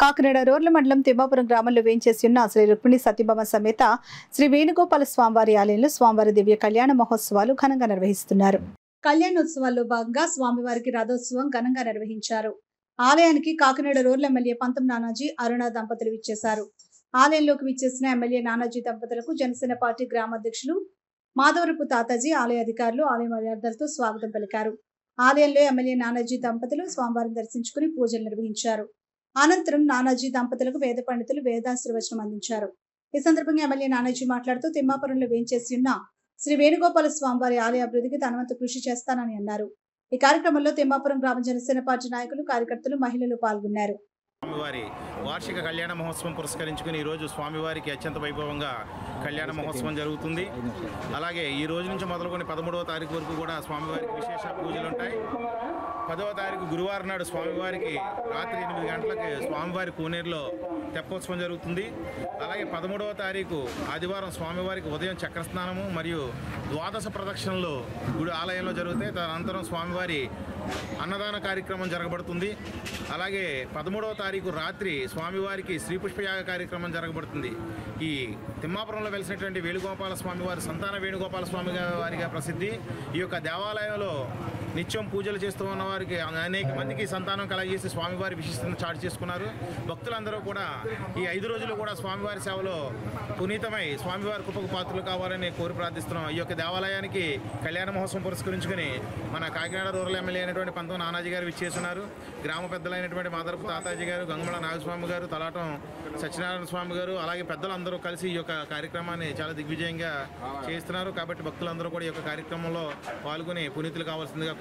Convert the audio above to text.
కాకినాడ రోర్ల మండలం తిమ్మాపురం గ్రామంలో వేంచేసి ఉన్న శ్రీ రుక్మిణి సత్యభామ సమేత శ్రీ వేణుగోపాల స్వామివారి ఆలయంలో స్వామివారి దివ్య కళ్యాణ మహోత్సవాలు ఘనంగా నిర్వహిస్తున్నారు. కళ్యాణోత్సవాల్లో భాగంగా స్వామివారికి రథోత్సవం ఘనంగా నిర్వహించారు. ఆలయానికి కాకినాడ రోర్ల ఎమ్మెల్యే పంతం నానాజీ, అరుణ దంపతులు విచ్చేశారు. ఆలయంలోకి విచ్చేసిన ఎమ్మెల్యే నానాజీ దంపతులకు జనసేన పార్టీ గ్రామాధ్యక్షులు మాధవరపు తాతాజీ, ఆలయ అధికారులు, ఆలయ మర్యాదలతో స్వాగతం పలికారు. ఆలయంలో ఎమ్మెల్యే నానాజీ దంపతులు స్వామివారిని దర్శించుకుని పూజలు నిర్వహించారు. అనంతరం నానాజీ దంపతులకు వేద పండితులు వేదాశీర్వచనం అందించారు. ఈ సందర్భంగా ఎమ్మెల్యే నానాజీ మాట్లాడుతూ తిమ్మాపురంలో వేంచేసి ఉన్న శ్రీ వేణుగోపాల స్వామివారి ఆలయ అభివృద్ధికి తనవంతు కృషి చేస్తానని అన్నారు. ఈ కార్యక్రమంలో తిమ్మాపురం గ్రామ జనసేన పార్టీ నాయకులు, కార్యకర్తలు, మహిళలు పాల్గొన్నారు. స్వామివారి వార్షిక కళ్యాణ మహోత్సవం పురస్కరించుకుని ఈరోజు స్వామివారికి అత్యంత వైభవంగా కళ్యాణ మహోత్సవం జరుగుతుంది. అలాగే ఈ రోజు నుంచి మొదలుకొని 13వ తారీఖు వరకు కూడా స్వామివారికి విశేష పూజలు ఉంటాయి. 10వ తారీఖు గురువారం నాడు స్వామివారికి రాత్రి 8 గంటలకు స్వామివారి కోనేరులో తెప్పోత్సవం జరుగుతుంది. అలాగే 13వ తారీఖు ఆదివారం స్వామివారికి ఉదయం చక్రస్నానము మరియు ద్వాదశ ప్రదక్షిణలు గుడి ఆలయంలో జరుగుతాయి. తదనంతరం స్వామివారి అన్నదాన కార్యక్రమం జరగబడుతుంది. అలాగే 13వ తారీఖు రాత్రి స్వామివారికి శ్రీపుష్పయాగ కార్యక్రమం జరగబడుతుంది. ఈ తిమ్మాపురంలో వెలిసినటువంటి వేణుగోపాల స్వామివారి సంతాన వేణుగోపాల స్వామి వారిగా ప్రసిద్ధి. ఈ యొక్క దేవాలయంలో నిత్యం పూజలు చేస్తూ ఉన్న వారికి అనేక మందికి సంతానం కలగజేసి స్వామివారి విశిష్టతను చాటు చేసుకున్నారు. భక్తులందరూ కూడా ఈ 5 రోజులు కూడా స్వామివారి సేవలో పునీతమై స్వామివారి కృపకు పాత్రలు కావాలని కోరి ప్రార్థిస్తున్నాం. ఈ యొక్క దేవాలయానికి కళ్యాణ మహోత్సవం పురస్కరించుకుని మన కాకినాడ రూరల్ ఎమ్మెల్యే అయినటువంటి పంతం నానాజీ గారు విచ్చేస్తున్నారు. గ్రామ పెద్దలైనటువంటి మాదరపు తాతాజీ గారు, గంగమల నాగస్వామి గారు, తలాటం సత్యనారాయణ స్వామి గారు, అలాగే పెద్దలందరూ కలిసి ఈ యొక్క కార్యక్రమాన్ని చాలా దిగ్విజయంగా చేస్తున్నారు. కాబట్టి భక్తులందరూ కూడా ఈ యొక్క కార్యక్రమంలో పాల్గొని పునీతులు కావాల్సిందిగా